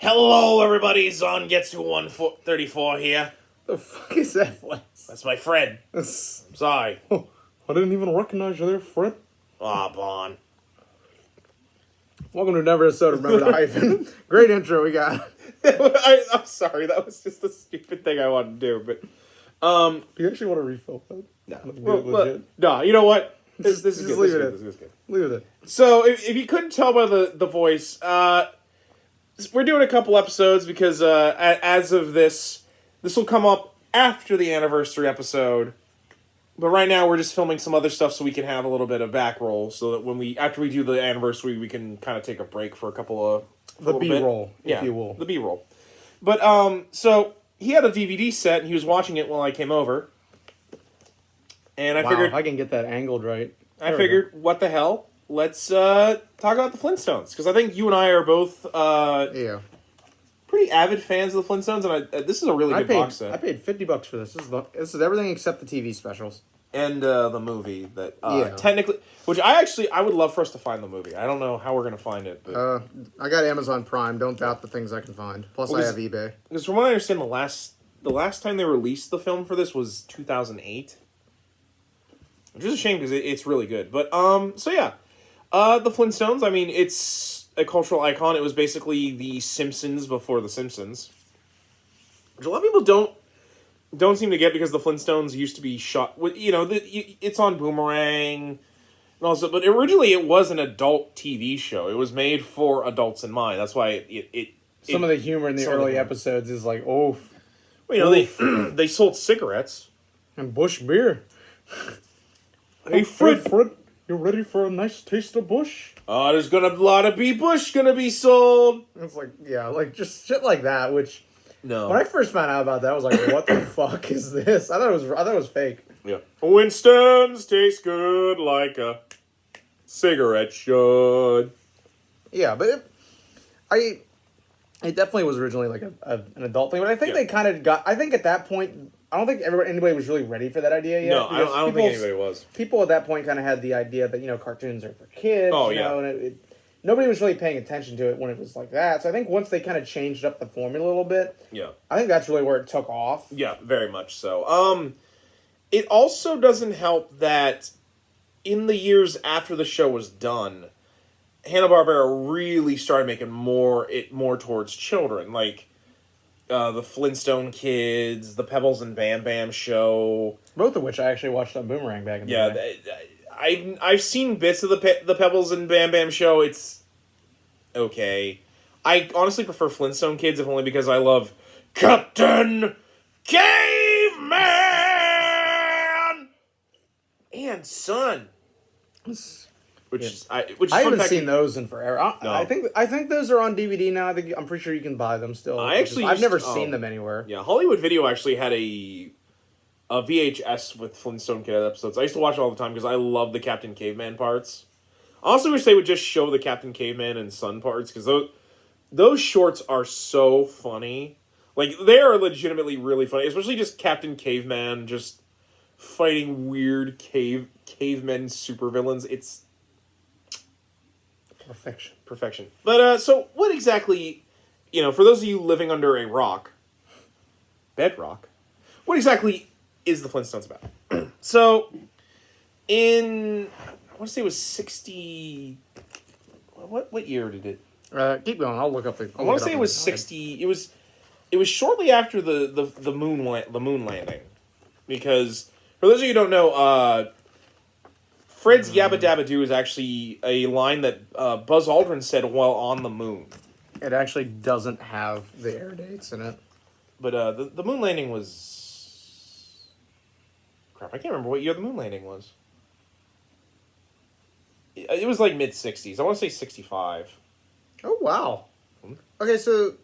Hello, everybody. Zon gets to 134 here. The fuck is that voice? That's my friend. I'm sorry. Oh, I didn't even recognize you there, Fred. Aw, Bon. Welcome to another episode of Remember the Hyphen. Great intro we got. I'm sorry. That was just a stupid thing I wanted to do, but Do you actually want to refill that? no. No, you know what? This is good. Leave This it is good. Leave it. So, if you couldn't tell by the voice, we're doing a couple episodes because as of this will come up after the anniversary episode. But right now we're just filming some other stuff so we can have a little bit of back roll, so that after we do the anniversary, we can kind of take a break for a couple of The B-roll, if you will. The B-roll. But so he had a DVD set and he was watching it while I came over, and I figured if I can get that angled right. I figured, what the hell? Let's talk about the Flintstones, because I think you and I are both pretty avid fans of the Flintstones, and this is a really good box set. I paid $50 for this. This is everything except the TV specials and the movie that technically, which I would love for us to find the movie. I don't know how we're gonna find it, but I got Amazon Prime. Don't doubt the things I can find. Plus, I have eBay. Because from what I understand, the last time they released the film for this was 2008, which is a shame because it's really good. But so yeah. The Flintstones, I mean, it's a cultural icon. It was basically the Simpsons before the Simpsons. Which a lot of people don't seem to get, because the Flintstones used to be shot with, it's on Boomerang and also, but originally it was an adult TV show. It was made for adults in mind. That's why Some of the humor in the early episodes is like, oh. Well, they sold cigarettes. And Bush beer. Hey, Fred. You ready for a nice taste of Bush? There's a lot of Bush gonna be sold. It's like, yeah, like just shit like that. Which, no, when I first found out about that, I was like, "What the fuck is this?" I thought it was fake. Yeah, Winston's taste good like a cigarette should. Yeah, but it definitely was originally like an adult thing. But I think they kind of got. I think at that point, I don't think anybody was really ready for that idea yet. No, I don't think anybody was. People at that point kind of had the idea that, cartoons are for kids. Oh, you know, and nobody was really paying attention to it when it was like that. So I think once they kind of changed up the formula a little bit, I think that's really where it took off. Yeah, very much so. It also doesn't help that in the years after the show was done, Hanna-Barbera really started making more towards children, like the Flintstone Kids, the Pebbles and Bam Bam show. Both of which I actually watched on Boomerang back in the day. I've seen bits of the Pebbles and Bam Bam show. It's okay. I honestly prefer Flintstone Kids, if only because I love Captain Caveman and Son. I haven't seen those in forever. I think those are on DVD now. I'm pretty sure you can buy them still. I've never seen them anywhere. Yeah, Hollywood Video actually had a VHS with Flintstone Kid episodes. I used to watch it all the time because I love the Captain Caveman parts. I also wish they would just show the Captain Caveman and Son parts, because those shorts are so funny. Like, they are legitimately really funny, especially just Captain Caveman just fighting weird cavemen supervillains. It's Perfection. But, so, what exactly, for those of you living under a bedrock, what exactly is the Flintstones about? So, I want to say it was 60, what year did it? Keep going, I'll look up the... I want to say it was 60, it was shortly after the moon landing, because, for those of you who don't know, Fred's Yabba Dabba Doo is actually a line that Buzz Aldrin said while on the moon. It actually doesn't have the air dates in it. But the moon landing was... Crap, I can't remember what year the moon landing was. It was like mid-60s. I want to say 65. Oh, wow. Okay, so,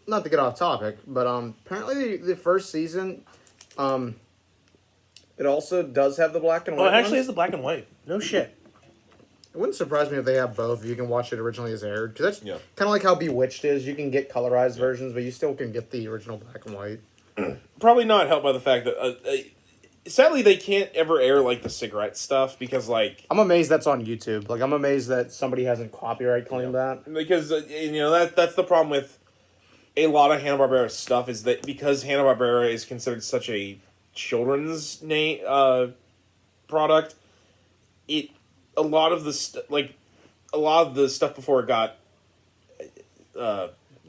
not to get off topic, but apparently the first season... It also does have the black and white. Oh, it actually has the black and white. No shit. It wouldn't surprise me if they have both. You can watch it originally as aired. Because that's kind of like how Bewitched is. You can get colorized versions, but you still can get the original black and white. Probably not helped by the fact that... sadly, they can't ever air, like, the cigarette stuff, because, like... I'm amazed that's on YouTube. Like, I'm amazed that somebody hasn't copyright claimed that. Because, that's the problem with a lot of Hanna-Barbera stuff is that because Hanna-Barbera is considered such a children's product, it a lot of the stuff before it got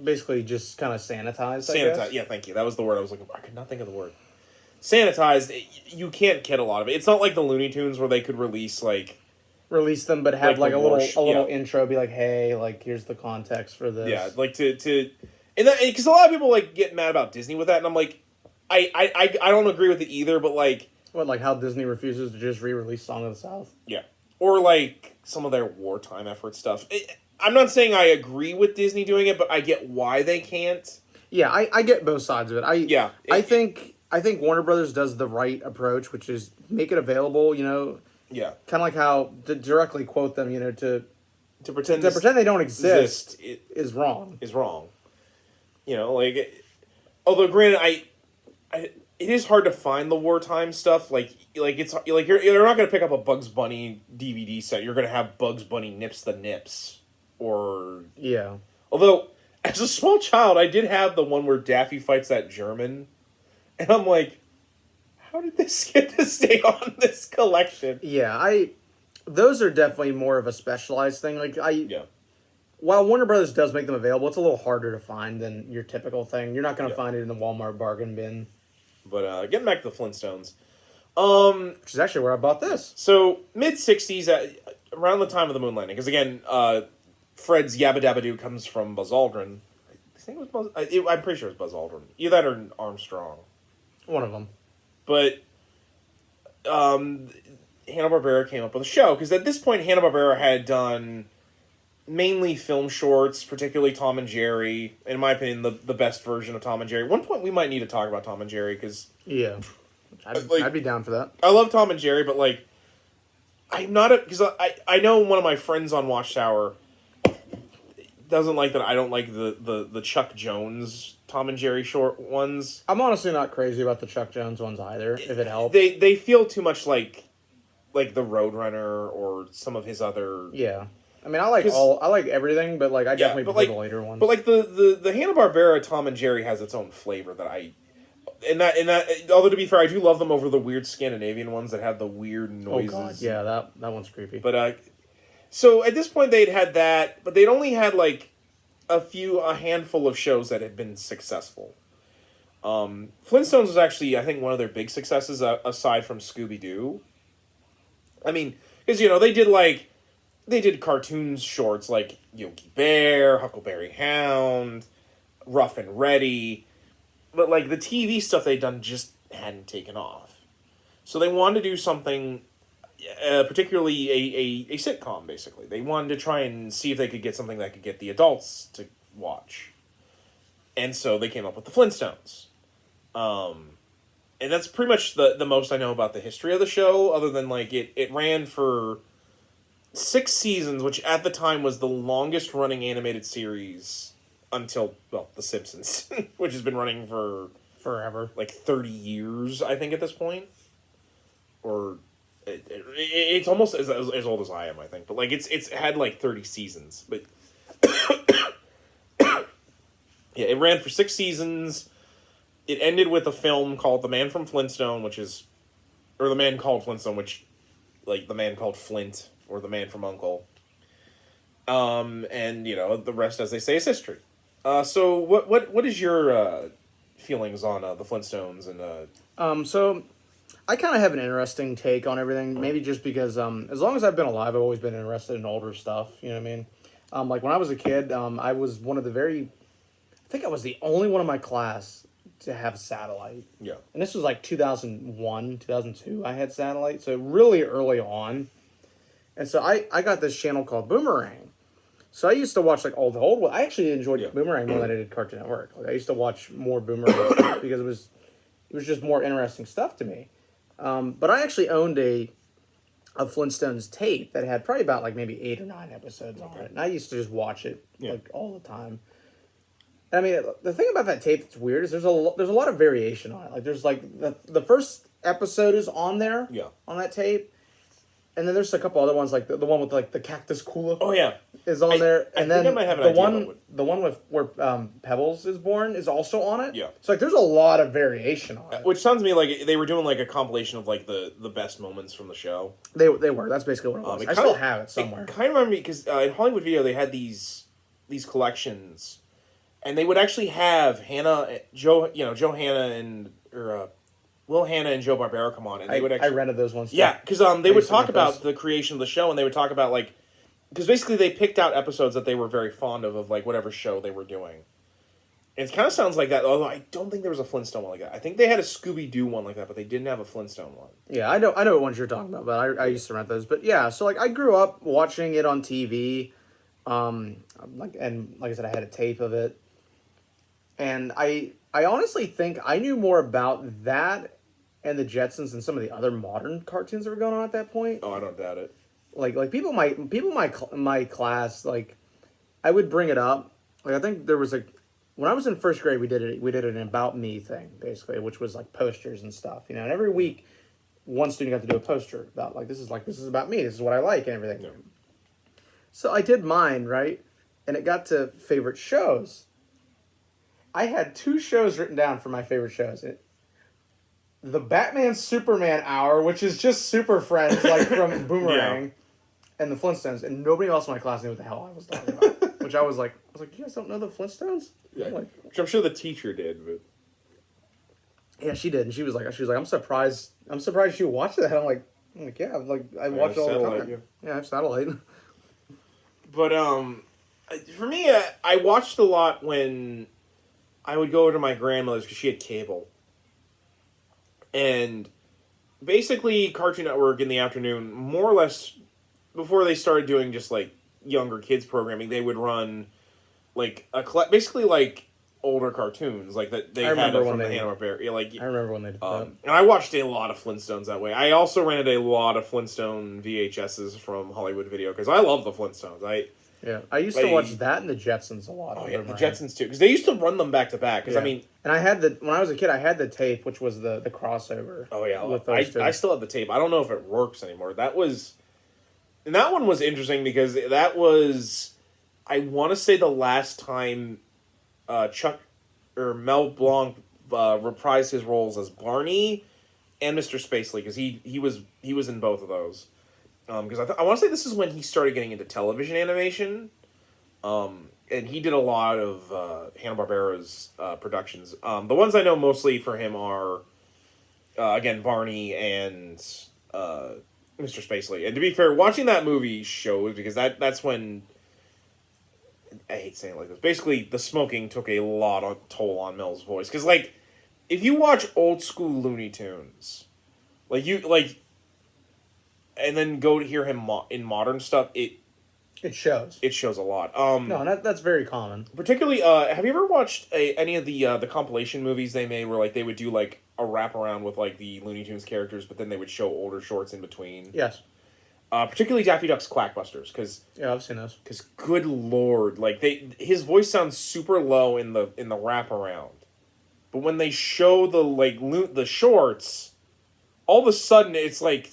Basically, just kind of sanitized. I sanitized. guess. Yeah, thank you. That was the word I was looking for. I could not think of the word. Sanitized. You can't get a lot of it. It's not like the Looney Tunes where they could release Release them, but have Like like, the a Warsh- little yeah. intro. Be like, hey, like here's the context for this. yeah, like to and that because a lot of people like get mad about Disney with that, and I'm like, I don't agree with it either, but like What, like how Disney refuses to just re-release Song of the South? yeah, or like some of their wartime effort stuff. I'm not saying I agree with Disney doing it, but I get why they can't. Yeah, I get both sides of it. I think Warner Brothers does the right approach, which is make it available. Yeah, Kind of like how to directly quote them. to pretend Pretend they don't exist it is wrong. is wrong. Although granted, it is hard to find the wartime stuff. It's like you're not gonna pick up a Bugs Bunny DVD set. You're gonna have Bugs Bunny Nips the Nips, or Yeah. although as a small child, I did have the one where Daffy fights that German, and I'm like, how did this get to stay on this collection? Yeah, those are definitely more of a specialized thing. Yeah, While Warner Brothers does make them available, it's a little harder to find than your typical thing. You're not going to Yeah. find it in the Walmart bargain bin, but getting back to the Flintstones, which is actually where I bought this. so mid '60s, around the time of the moon landing, because again, Fred's Yabba Dabba Doo comes from Buzz Aldrin. I think it was Buzz. I'm pretty sure it's Buzz Aldrin. Either that or Armstrong. One of them. But Hanna-Barbera came up with a show, because at this point Hanna-Barbera had done mainly film shorts, particularly Tom and Jerry. In my opinion, the best version of Tom and Jerry. At one point we might need to talk about Tom and Jerry, because Yeah. Like- I'd be down for that. I love Tom and Jerry, but like I'm not because I know one of my friends on Watchtower doesn't like that I don't like the Chuck Jones Tom and Jerry short ones. I'm honestly not crazy about the Chuck Jones ones either, if it helps. They feel too much like the Roadrunner or some of his other. Yeah. I mean, I like everything, but like I definitely prefer the later ones. But like the Hanna-Barbera Tom and Jerry has its own flavor that and that although to be fair, I do love them over the weird Scandinavian ones that have the weird noises. Oh god, yeah, that one's creepy. But so at this point they'd had that, but they'd only had like a handful of shows that had been successful. Flintstones was actually, I think, one of their big successes aside from Scooby-Doo. I mean, because they did cartoons shorts like Yogi Bear, Huckleberry Hound, Rough and Ready, but like the TV stuff they'd done just hadn't taken off. So they wanted to do something, particularly a sitcom. Basically, they wanted to try and see if they could get something that could get the adults to watch, and so they came up with the Flintstones. And that's pretty much the most I know about the history of the show, other than like it ran for 6 seasons, which at the time was the longest running animated series until, well, The Simpsons, which has been running for forever. like 30 years, I think, at this point. Or it's almost as old as I am, I think. But like it's had like 30 seasons. But yeah, it ran for 6 seasons. It ended with a film called The Man from Flintstone, or The Man Called Flintstone, which, like, The Man Called Flint, or The Man from U.N.C.L.E. And, the rest, as they say, is history. So what is your feelings on the Flintstones? And So I kind of have an interesting take on everything, maybe just because as long as I've been alive, I've always been interested in older stuff, you know what I mean? Like, when I was a kid, I was I think I was the only one in my class to have satellite. Yeah. And this was like 2001, 2002, I had satellite, so really early on. And so I got this channel called Boomerang. So I used to watch like all the old. I actually enjoyed Boomerang more than I did Cartoon Network. Like, I used to watch more Boomerang stuff because it was just more interesting stuff to me. But I actually owned a Flintstones tape that had probably about like maybe 8 or 9 episodes on it, and I used to just watch it like all the time. I mean, the thing about that tape that's weird is there's a lot of variation on it. Like, there's like the first episode is on there, on that tape, and then there's a couple other ones like the one with like the cactus Kula. Oh yeah, is on there, and I think then I might have an the idea one about what- the one with where Pebbles is born is also on it. Yeah. So like, there's a lot of variation on it. Which sounds to me like they were doing like a compilation of like the best moments from the show. They were. That's basically what it was. I still have it somewhere. It kind of reminded me because in Hollywood Video they had these collections, and they would actually have Joe Hanna and Will Hanna and Joe Barbera come on, and they would actually I rented those ones. Yeah, because they would talk about the creation of the show, and they would talk about like because basically they picked out episodes that they were very fond of like whatever show they were doing. It kind of sounds like that, although I don't think there was a Flintstone one like that. I think they had a Scooby-Doo one like that, but they didn't have a Flintstone one. Yeah, I know what ones you're talking about, but I used to rent those. But yeah, so like I grew up watching it on TV, and like I said, I had a tape of it, and I honestly think I knew more about that and the Jetsons and some of the other modern cartoons that were going on at that point. Oh, I don't doubt it. Like people in my class, like I would bring it up. Like I think there was when I was in first grade, we did an About Me thing basically, which was like posters and stuff, and every week one student got to do a poster about this is about me, this is what I like and everything. Yeah. So I did mine, right, and it got to favorite shows. I had 2 shows written down for my favorite shows. The Batman Superman Hour, which is just Super Friends, like from Boomerang, and the Flintstones, and nobody else in my class knew what the hell I was talking about. Which I was like, you guys don't know the Flintstones? Yeah, like, which I'm sure the teacher did, but yeah, she did, and she was like, I'm surprised you watched that. I'm like, yeah, I watch it all the time. Yeah, I have satellite. But for me, I watched a lot when I would go over to my grandmother's because she had cable. And basically, Cartoon Network in the afternoon, more or less, before they started doing just like younger kids programming, they would run like basically like older cartoons like that they had from the Hanna-Barbera. I remember when they did that. And I watched a lot of Flintstones that way. I also rented a lot of Flintstone VHSs from Hollywood Video because I love the Flintstones. I used to watch that and the Jetsons a lot. Oh yeah, the Jetsons too, because they used to run them back to back. Because I mean, and I had when I was a kid, I had the tape, which was the crossover. Oh yeah, with those two. I still have the tape. I don't know if it works anymore. That one was interesting because that was, I want to say, the last time Chuck or Mel Blanc reprised his roles as Barney and Mr. Spacely because he was in both of those. Because I want to say this is when he started getting into television animation, and he did a lot of Hanna-Barbera's productions. The ones I know mostly for him are, again, Barney and Mr. Spacely. And to be fair, watching that movie shows because that's when, I hate saying it like this, basically the smoking took a lot of toll on Mel's voice. Because if you watch old school Looney Tunes, and then go to hear him in modern stuff, it shows. It shows a lot. No, that's very common. Particularly, have you ever watched any of the compilation movies they made where they would do a wraparound with the Looney Tunes characters, but then they would show older shorts in between? Yes. Particularly Daffy Duck's Quackbusters, because I've seen those. Because good lord, his voice sounds super low in the wraparound, but when they show the shorts, all of a sudden it's a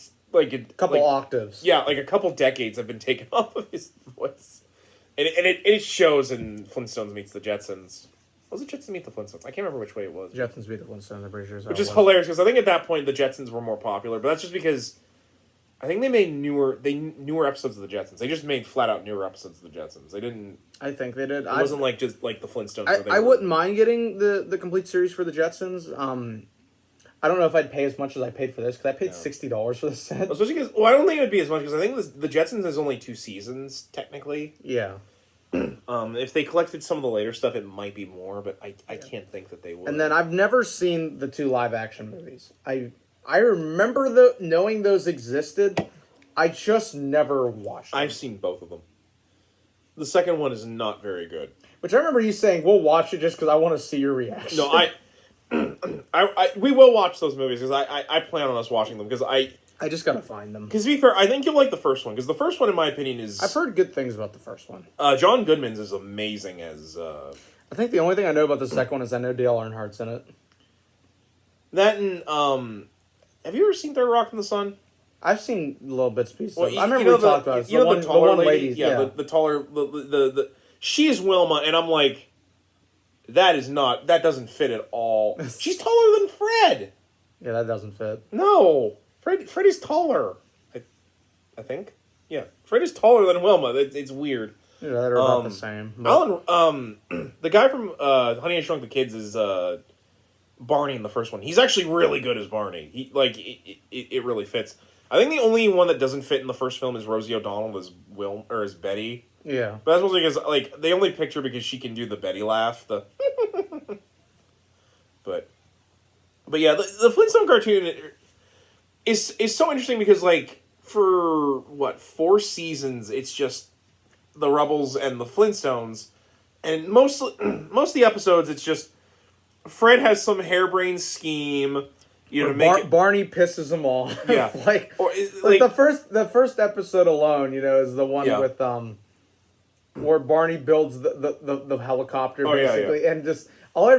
couple octaves. Yeah, a couple decades have been taken off of his voice. And it shows in Flintstones Meets the Jetsons. Was it Jetsons Meet the Flintstones? I can't remember which way it was. Jetsons Meet the Flintstones, I'm pretty sure. Which is hilarious, because I think at that point the Jetsons were more popular, but that's just because I think they made newer episodes of the Jetsons. They just made flat-out newer episodes of the Jetsons. They didn't... I think they did. It wasn't just the Flintstones. I wouldn't mind getting the complete series for the Jetsons. I don't know if I'd pay as much as I paid for this, because I paid $60 for this set. Especially because, I don't think it would be as much, because I think the Jetsons is only 2 seasons, technically. Yeah. If they collected some of the later stuff, it might be more, but I can't think that they would. And then I've never seen the 2 live-action movies. I remember knowing those existed. I just never watched them. I've seen both of them. The second one is not very good. Which I remember you saying, we'll watch it just because I want to see your reaction. No, we will watch those movies because I plan on us watching them because I just gotta find them. Because to be fair, I think you'll like the first one because the first one, in my opinion, is... I've heard good things about the first one. John Goodman's is amazing as... I think the only thing I know about the second one is I know Dale Earnhardt's in it. That and... have you ever seen Third Rock from the Sun? I've seen little bits and pieces. Well, I remember we talked about it. You know the taller lady? ladies, Yeah, the taller... She's Wilma, and I'm like, that doesn't fit at all. She's taller than Fred! Yeah, that doesn't fit. No! Fred is taller. I think. Yeah. Fred is taller than Wilma. It's weird. Yeah, they're about the same. But... Alan, the guy from Honey, I Shrunk the Kids is Barney in the first one. He's actually really good as Barney. It really fits. I think the only one that doesn't fit in the first film is Rosie O'Donnell as Betty. Yeah. But that's mostly because they only picked her because she can do the Betty laugh. But yeah, the Flintstone cartoon is so interesting because for 4 seasons it's just the Rubbles and the Flintstones, and most of the episodes it's just Fred has some harebrained scheme, to make Barney pisses him off. Yeah, the first episode alone, is the one with where Barney builds the helicopter basically, and just all I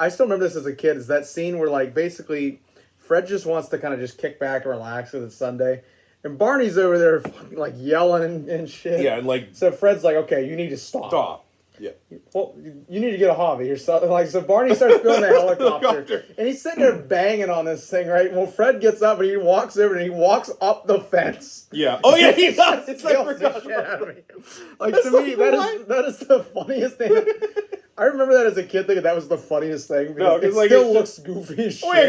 still remember this as a kid is that scene where basically Fred just wants to kind of just kick back and relax because it's Sunday. And Barney's over there fucking, yelling and shit. Yeah, and so Fred's like, okay, you need to stop. Stop. Yeah. Well, you need to get a hobby or something. So Barney starts building a helicopter. And he's sitting there banging on this thing, right? Well, Fred gets up and he walks over and he walks up the fence. Yeah. Oh, yeah, he does. It's to me, that is the funniest thing. I remember that as a kid thinking that was the funniest thing. Because it still looks goofy as shit. Oh, yeah,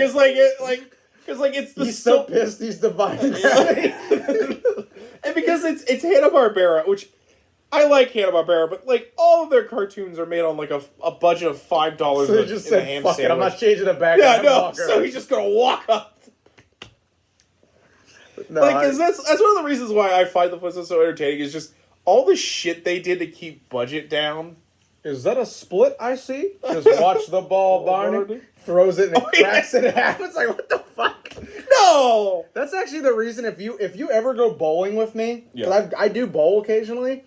because it's the he's so pissed he's dividing gravity. And because it's Hanna-Barbera, which I like Hanna-Barbera, but all of their cartoons are made on a budget of $5. So they just said, "Fuck it, I'm not changing it back." Yeah, no. So he's just gonna walk up. No, because that's one of the reasons why I find the Flintstones so entertaining. Is just all the shit they did to keep budget down. Is that a split I see? Just watch the ball, Barney. Throws it and it cracks it in half. It's like, what the fuck? No! That's actually the reason if you ever go bowling with me, because I do bowl occasionally,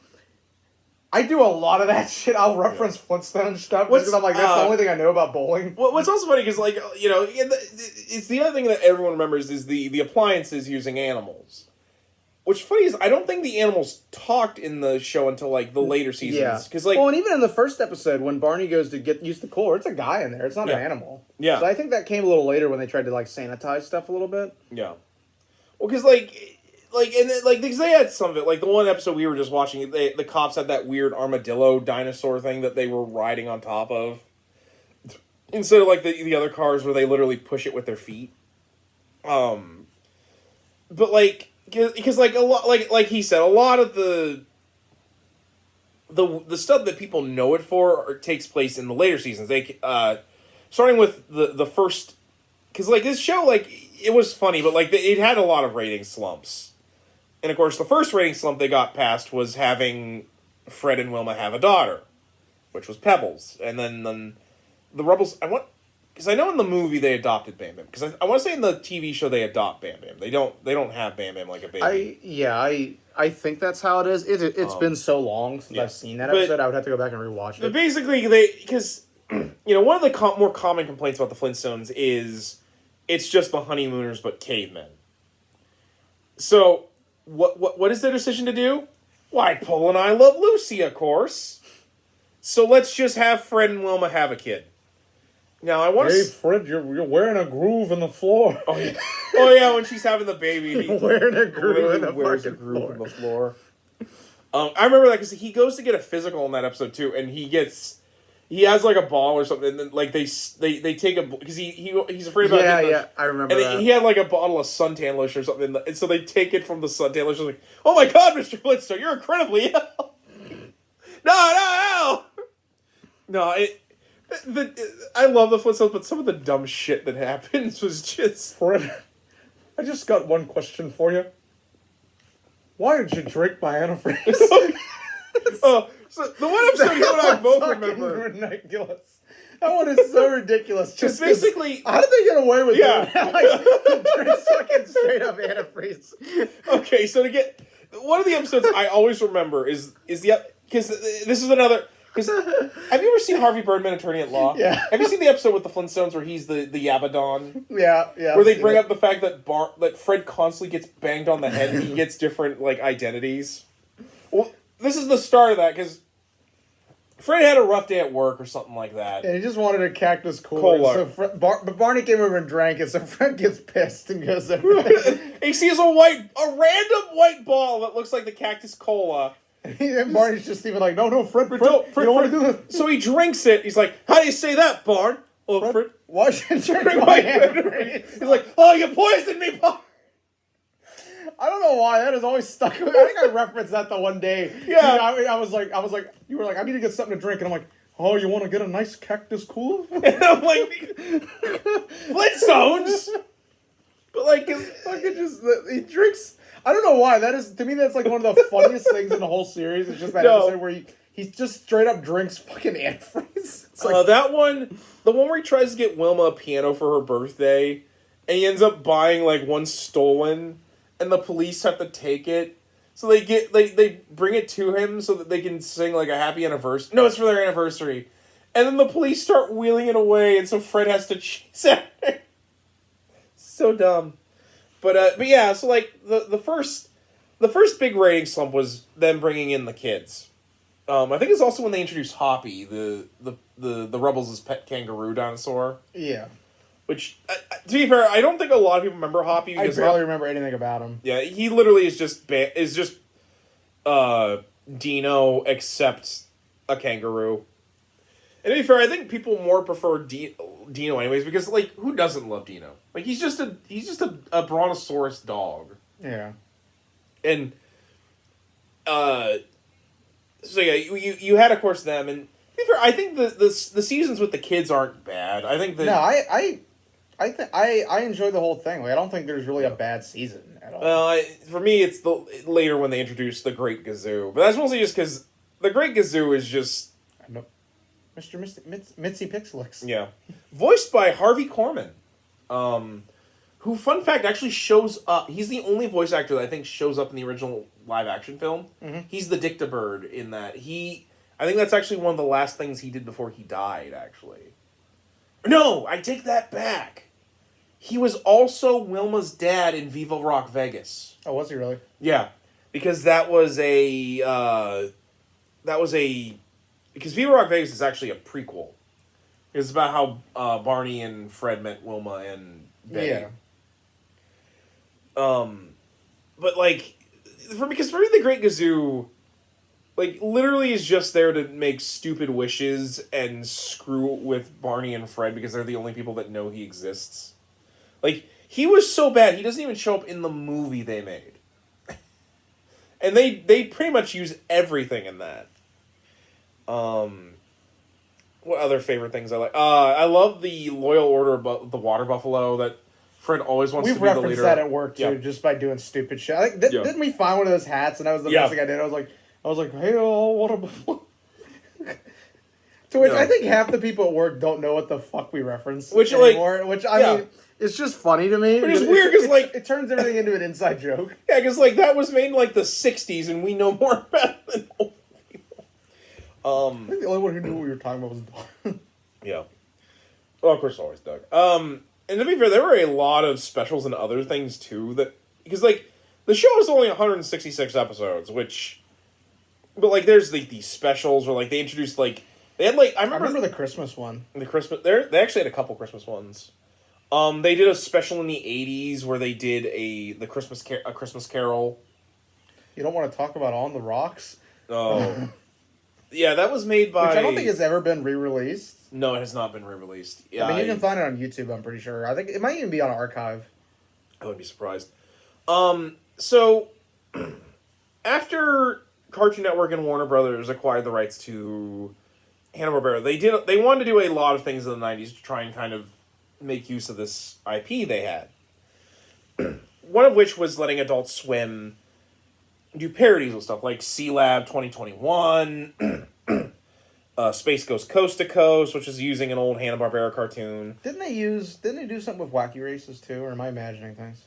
I do a lot of that shit. I'll reference Flintstone stuff because I'm like, that's the only thing I know about bowling. What's also funny because, it's the other thing that everyone remembers is the appliances using animals. What's funny is I don't think the animals talked in the show until the later seasons. Yeah. Because and even in the first episode when Barney goes to use the cooler, it's a guy in there. It's not an animal. Yeah. So I think that came a little later when they tried to sanitize stuff a little bit. Yeah. Well, because because they had some of it. The one episode we were just watching, the cops had that weird armadillo dinosaur thing that they were riding on top of. Instead of the other cars where they literally push it with their feet. But because a lot he said, a lot of the stuff that people know it for takes place in the later seasons. They starting with the first, because this show it was funny, but it had a lot of rating slumps, and of course the first rating slump they got past was having Fred and Wilma have a daughter, which was Pebbles, and then the Rubbles. Because I know in the movie they adopted Bam Bam. Because I want to say in the TV show they adopt Bam Bam. They don't have Bam Bam like a baby. I think that's how it is. It's been so long since I've seen that episode. I would have to go back and rewatch it. But basically, because one of the more common complaints about the Flintstones is it's just the honeymooners but cavemen. So what is their decision to do? Why, Paul and I love Lucy, of course. So let's just have Fred and Wilma have a kid. Now I want to. Hey, Fred, you're wearing a groove in the floor. Oh yeah, oh yeah. When she's having the baby, you're wearing a groove in the fucking floor. I remember that because he goes to get a physical in that episode too, and he has a ball or something, and then they take a because he's afraid about I remember and that. He had a bottle of suntan lotion or something, and so they take it from the suntan lotion. Oh my God, Mr. Flintstone, you're incredibly ill. No. I love the Flintstones, but some of the dumb shit that happens was just... Fred, I just got one question for you. Why did you drink my antifreeze? So the one episode you and I both remember... ridiculous. That one is so ridiculous. Just basically... How did they get away with it? Drink fucking straight up antifreeze. Okay, so to get... One of the episodes I always remember is the... Because this is another... Because have you ever seen Harvey Birdman, Attorney at Law? Yeah. Have you seen the episode with the Flintstones where he's the Yabadon? Yeah. Where they bring up the fact that Fred constantly gets banged on the head and he gets different, like, identities? Well, this is the start of that, because Fred had a rough day at work or something like that. And he just wanted a cactus cola. So but Barney came over and drank it, so Fred gets pissed and goes over. He sees a random white ball that looks like the cactus cola. And Barney's just even like, no, Fred, you don't want to do this. So he drinks it. He's like, how do you say that, Barn? Oh, Fred. Why should you drink my hand? He's like, oh, you poisoned me, Barn. I don't know why that has always stuck with me. I think I referenced that the one day. Yeah. I was like, you were like, I need to get something to drink, and I'm like, oh, you want to get a nice cactus cola? And I'm like, Flintstones. But like, he drinks. I don't know why. That is, to me, that's like one of the funniest things in the whole series. It's just that episode where he just straight up drinks fucking antifreeze. It's like, that one, the one where he tries to get Wilma a piano for her birthday, and he ends up buying like one stolen, and the police have to take it. So they bring it to him so that they can sing like a happy anniversary. No, it's for their anniversary. And then the police start wheeling it away, and so Fred has to chase it. So dumb. But yeah, so like the first big rating slump was them bringing in the kids. I think it's also when they introduced Hoppy, the Rebels' pet kangaroo dinosaur. Yeah. Which, to be fair, I don't think a lot of people remember Hoppy. I barely remember anything about him. Yeah, he literally is just Dino except a kangaroo. And to be fair, I think people more prefer Dino anyways, because like who doesn't love Dino? Like he's just a brontosaurus dog. Yeah. And so yeah, you had of course them, and to be fair, I think the seasons with the kids aren't bad. I think that I enjoyed the whole thing. Like I don't think there's really a bad season at all. For me, it's the later when they introduced the Great Gazoo, but that's mostly just because the Great Gazoo is just Mr. Mitzi Pixelix. Yeah. Voiced by Harvey Korman. Who, fun fact, actually shows up. He's the only voice actor that I think shows up in the original live-action film. Mm-hmm. He's the Dictabird in that. I think that's actually one of the last things he did before he died, actually. No, I take that back. He was also Wilma's dad in Viva Rock Vegas. Oh, was he really? Yeah. Because that was because Viva Rock Vegas is actually a prequel. It's about how Barney and Fred met Wilma and Betty. Yeah. But like, because for me, the Great Gazoo, like, literally is just there to make stupid wishes and screw with Barney and Fred because they're the only people that know he exists. Like, he was so bad, he doesn't even show up in the movie they made. And they pretty much use everything in that. What other favorite things I like? I love the Loyal Order of the Water Buffalo that Fred always wants to be the leader. We've referenced that at work too, just by doing stupid shit. Like, didn't we find one of those hats? And that was the first thing I did. I was like, hey, Water Buffalo. To which I think half the people at work don't know what the fuck we reference anymore. Which I mean, it's just funny to me. But it's weird because like it turns everything into an inside joke. Yeah, because like that was made in like the '60s, and we know more about it than old people. I think the only one who knew what we were talking about was Doug. Yeah. Well, of course, always Doug. And to be fair, there were a lot of specials and other things too because like the show is only 166 episodes, but like there's like these specials where like they introduced like. They had like I remember the Christmas one. They actually had a couple Christmas ones. They did a special in the '80s where they did a Christmas Carol. You don't want to talk about On the Rocks? Oh, yeah, that was made by. Which I don't think has ever been re-released. No, it has not been re-released. Yeah, I mean, you can find it on YouTube. I'm pretty sure. I think it might even be on Archive. I wouldn't be surprised. So after Cartoon Network and Warner Brothers acquired the rights to Hanna-Barbera, they wanted to do a lot of things in the 90s to try and kind of make use of this IP they had. One of which was letting Adult Swim do parodies of stuff like C-Lab 2021, Space Ghost Coast to Coast, which is using an old Hanna-Barbera cartoon. Didn't they do something with Wacky Races too, or am I imagining things?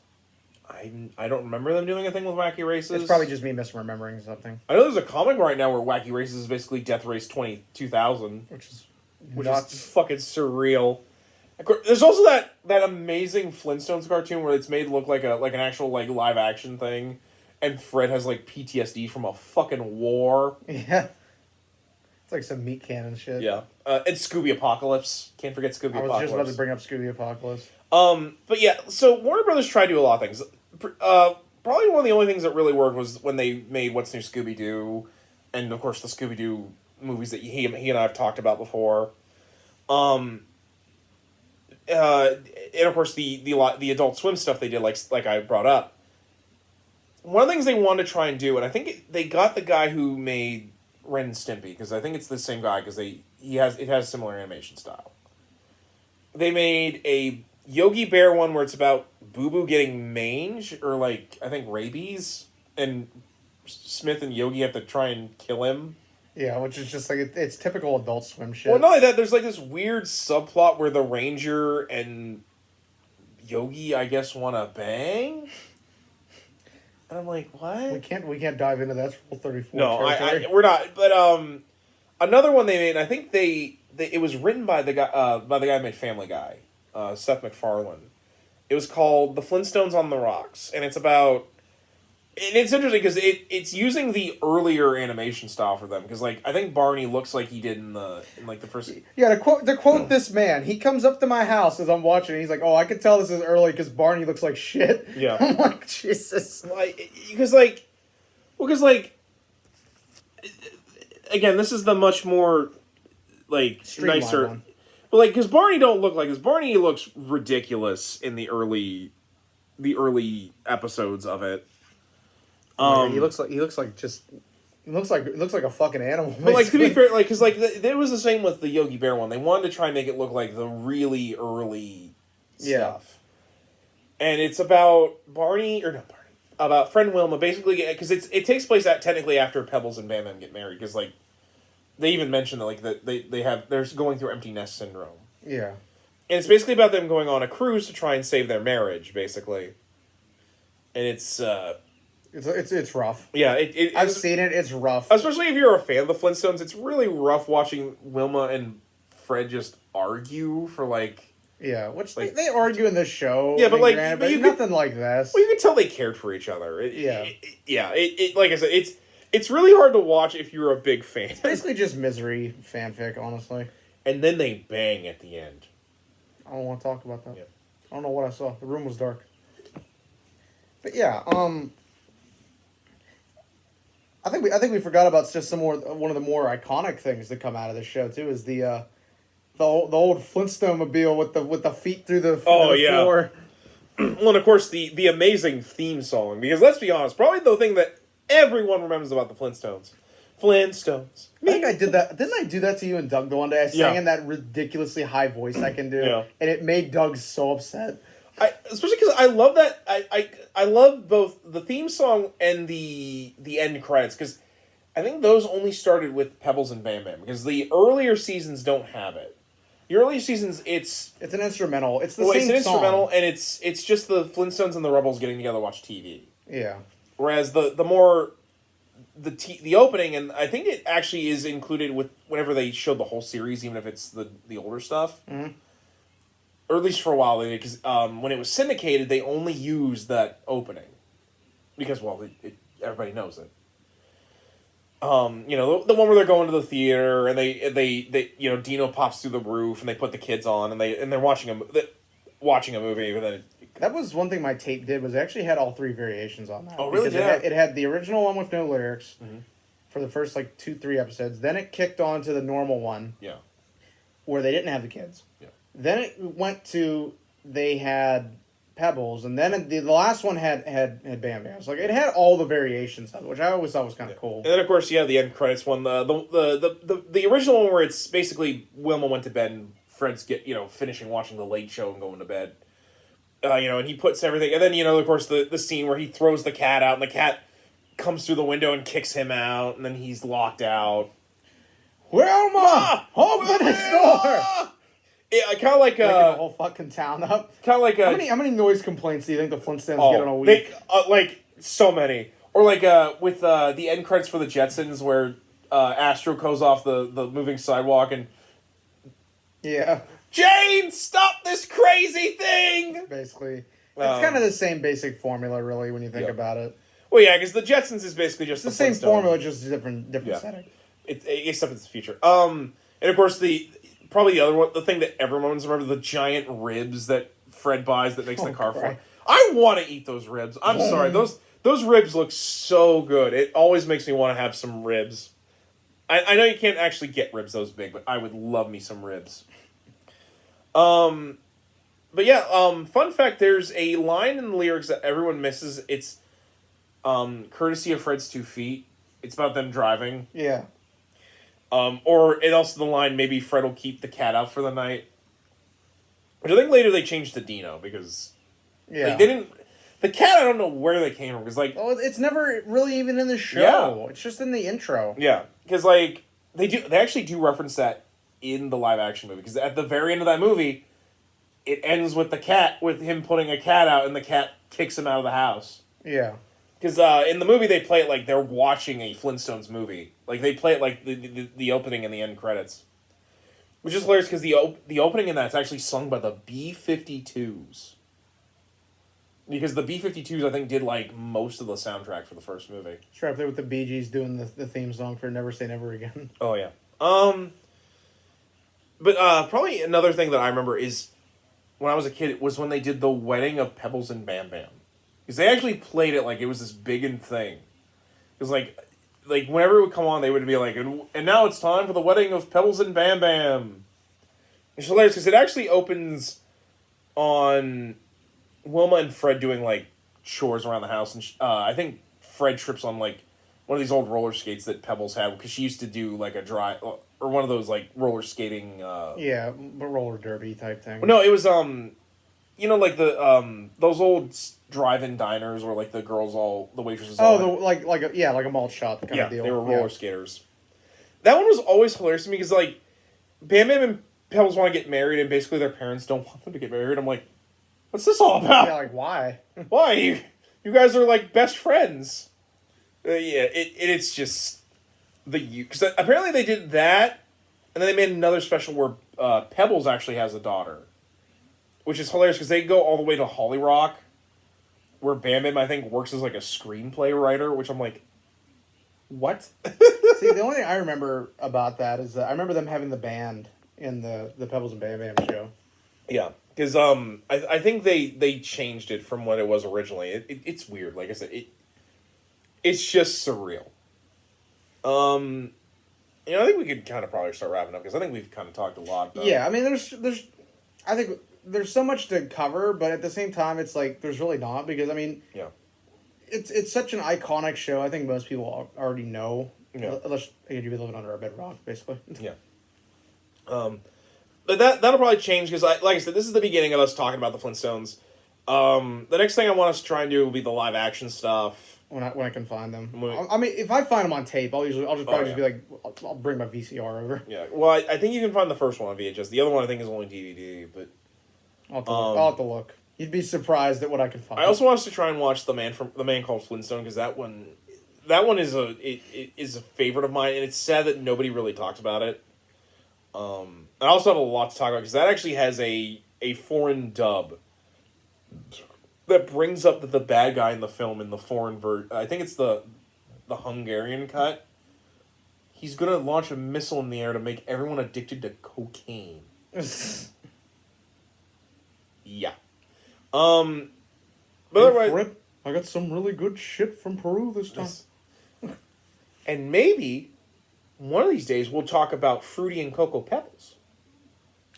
I don't remember them doing a thing with Wacky Races. It's probably just me misremembering something. I know there's a comic right now where Wacky Races is basically Death Race 2000, Which is is fucking surreal. There's also that amazing Flintstones cartoon where it's made look like an actual like live action thing, and Fred has like PTSD from a fucking war. Yeah. It's like some meat cannon shit. Yeah. And Scooby Apocalypse. Can't forget Scooby Apocalypse. I was just about to bring up Scooby Apocalypse. But yeah, so Warner Brothers tried to do a lot of things. Probably one of the only things that really worked was when they made What's New Scooby-Doo, and of course the Scooby-Doo movies that he and I have talked about before. And of course the Adult Swim stuff they did, like I brought up. One of the things they wanted to try and do, and I think they got the guy who made Ren and Stimpy, because I think it's the same guy, because it has similar animation style. They made a Yogi Bear one where it's about Boo Boo getting mange, or like I think rabies, and Smith and Yogi have to try and kill him. Yeah, which is just like it's typical Adult Swim shit. Well, not only that, there's like this weird subplot where the Ranger and Yogi, I guess, want to bang. And I'm like, what? We can't dive into that. It's Rule 34. No, we're not. But another one they made, I think it was written by the guy who made Family Guy, Seth MacFarlane. It was called The Flintstones on the Rocks, and it's about. And it's interesting because it's using the earlier animation style for them, because like I think Barney looks like he did in the first. Yeah, to quote this man, he comes up to my house as I'm watching, and he's like, "Oh, I could tell this is early because Barney looks like shit." Yeah, I'm like, Jesus, because again, this is the much more like streamlined nicer one. But like, because Barney don't look like this. Barney looks ridiculous in the early episodes of it. He looks like a fucking animal. But like, to be fair, like, because like there was the same with the Yogi Bear one. They wanted to try and make it look like the really early stuff. And it's about about Fred and Wilma, basically, because it takes place technically after Pebbles and Bam Bam get married, because like they even mention that like they're going through empty nest syndrome. Yeah. And it's basically about them going on a cruise to try and save their marriage, basically. And it's rough. Yeah, I've seen it. It's rough, especially if you're a fan of the Flintstones. It's really rough watching Wilma and Fred just argue for like. Yeah, which like, they argue in this show. Yeah, but like, nothing like this. Well, you can tell they cared for each other. Yeah, like I said, it's really hard to watch if you're a big fan. It's basically just misery fanfic, honestly. And then they bang at the end. I don't want to talk about that. Yeah. I don't know what I saw. The room was dark. But yeah, I think we forgot about just one of the more iconic things that come out of this show too is the old Flintstone-mobile with the feet through the floor. Well, and of course the amazing theme song, because let's be honest, probably the thing that everyone remembers about the Flintstones. Flintstones. I think I did that. Didn't I do that to you and Doug the one day? I sang in that ridiculously high voice I can do, and it made Doug so upset. Especially because I love that. I love both the theme song and the end credits, because I think those only started with Pebbles and Bam Bam, because the earlier seasons don't have it. The earlier seasons, it's an instrumental. It's the same it's an song. instrumental, and it's just the Flintstones and the Rebels getting together to watch TV. Yeah. Whereas the opening, and I think it actually is included with whenever they showed the whole series, even if it's the older stuff. Mm-hmm. Or at least for a while, because when it was syndicated, they only used that opening. Because, well, everybody knows it. The one where they're going to the theater, and they Dino pops through the roof, and they put the kids on, and they're watching a movie, but then that was one thing my tape did, was it actually had all three variations on that. Oh, really? It had the original one with no lyrics for the first, 2-3 episodes. Then it kicked on to the normal one. Yeah. Where they didn't have the kids. Yeah. Then it went to, they had Pebbles, and then the last one had Bam Bam. So it had all the variations of it, which I always thought was kind of cool. And then, of course, the end credits one, the original one where it's basically Wilma went to bed and Fred's finishing watching The Late Show and going to bed. And he puts everything, and then, of course, the scene where he throws the cat out, and the cat comes through the window and kicks him out, and then he's locked out. Wilma! Open the door! kind of like waking the whole fucking town up. kind of like How many noise complaints do you think the Flintstones get in a week? Like so many, or like with the end credits for the Jetsons where Astro goes off the moving sidewalk and yeah, Jane, stop this crazy thing. Basically, it's kind of the same basic formula, really, when you think about it. Well, yeah, because the Jetsons is basically just it's the same formula, just different setting. Except it's the future. And of course probably the other one, the thing that everyone's remember, the giant ribs that Fred buys that makes the car fly. I want to eat those ribs. I'm sorry, those ribs look so good. It always makes me want to have some ribs. I know you can't actually get ribs those big, but I would love me some ribs. But yeah, fun fact, there's a line in the lyrics that everyone misses. It's courtesy of Fred's 2 feet. It's about them driving. Yeah. Or it also the line, maybe Fred will keep the cat out for the night. Which I think later they changed to Dino because they didn't. The cat, I don't know where they came from because it's never really even in the show. Yeah. It's just in the intro. Yeah, because they actually do reference that in the live action movie because at the very end of that movie, it ends with with him putting a cat out and the cat kicks him out of the house. Yeah. Because in the movie they play it like they're watching a Flintstones movie. Like they play it like the opening and the end credits. Which is hilarious because the opening in that's actually sung by the B-52s. Because the B-52s, I think, did like most of the soundtrack for the first movie. It's right up there with the Bee Gees doing the theme song for Never Say Never Again. Oh, yeah. But probably another thing that I remember is when I was a kid, was when they did the wedding of Pebbles and Bam Bam. Because they actually played it like it was this big thing. Because like whenever it would come on, they would be like, and now it's time for the wedding of Pebbles and Bam Bam. It's hilarious because it actually opens on Wilma and Fred doing like chores around the house, and I think Fred trips on like one of these old roller skates that Pebbles had because she used to do like a dry or one of those like roller skating. Roller derby type thing. No, it was like the those old drive-in diners where like the waitresses. Like a malt shop kind of deal. They were roller skaters. That one was always hilarious to me because like Bam Bam and Pebbles want to get married and basically their parents don't want them to get married. I'm like, what's this all about? Yeah, like why? Why you guys are like best friends? It's just because apparently they did that, and then they made another special where Pebbles actually has a daughter, which is hilarious because they go all the way to Holly Rock, where Bam Bam I think works as like a screenplay writer, which I'm like, what? See, the only thing I remember about that is that I remember them having the band in the Pebbles and Bam Bam show. Yeah. Because I think they changed it from what it was originally. It's weird. Like I said, it's just surreal. I think we could kind of probably start wrapping up because I think we've kind of talked a lot about. Yeah, I mean, I think there's so much to cover, but at the same time, it's like there's really not because I mean, it's such an iconic show. I think most people already know, unless you've been living under a bedrock, basically. Yeah. But that'll probably change because, like I said, this is the beginning of us talking about the Flintstones. The next thing I want us to try and do will be the live action stuff. When I can find them. I mean, if I find them on tape, I'll just be like, I'll bring my VCR over. Yeah, well, I think you can find the first one on VHS. The other one I think is only DVD, but I'll have to look. You'd be surprised at what I can find. I also want us to try and watch the man called Flintstone because that one is a favorite of mine, and it's sad that nobody really talks about it. I also have a lot to talk about because that actually has a foreign dub that brings up the bad guy in the film in the foreign version. I think it's the Hungarian cut. He's gonna launch a missile in the air to make everyone addicted to cocaine. Yeah. But otherwise, Fred, I got some really good shit from Peru this time. And maybe one of these days we'll talk about Fruity and Cocoa Pebbles.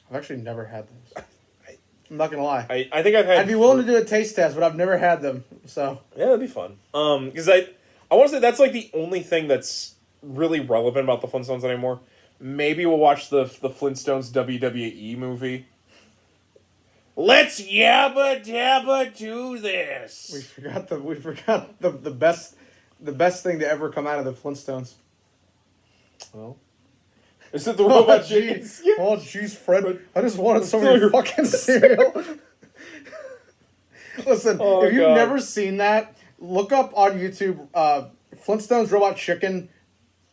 I've actually never had those. I'm not gonna lie. I think I've had. I'd be willing to do a taste test, but I've never had them. So yeah, that'd be fun. Because I want to say that's like the only thing that's really relevant about the Flintstones anymore. Maybe we'll watch the Flintstones WWE movie. Let's yabba dabba do this. We forgot the best thing to ever come out of the Flintstones. Well, Is it the robot Oh, chicken jeez. skin? Oh, jeez, Fred. I just wanted some Steal of your your fucking cereal. Listen, Oh, if you've God. never seen that, look up on YouTube Flintstones Robot Chicken.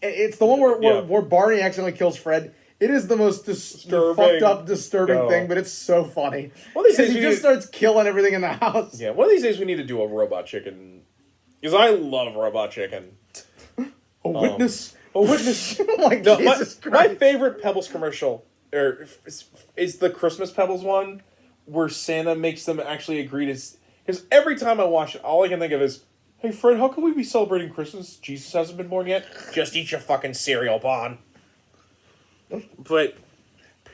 It's the one where Barney accidentally kills Fred. It is the most Disturbing. fucked up, disturbing No. thing, but it's so funny. One of these Because days he we just need- starts killing everything in the house. Yeah, one of these days we need to do a robot chicken. Because I love robot chicken. A witness. A witness. Like, No, Jesus my Christ. favorite Pebbles commercial is the Christmas Pebbles one where Santa makes them actually agree to... Because every time I watch it, all I can think of is, hey, Fred, how can we be celebrating Christmas? Jesus hasn't been born yet? Just eat your fucking cereal, Bon. But...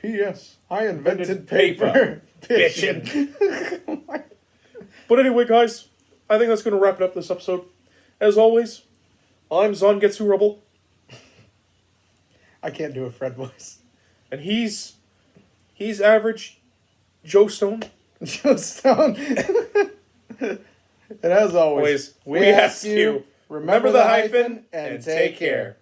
P.S. I invented paper. Bitchin'. But anyway, guys, I think that's going to wrap it up this episode. As always, I'm Zangetsu Rubble. I can't do a Fred voice. And he's average Joe Stone. Joe Stone. And as always, We ask you, remember the hyphen and take care.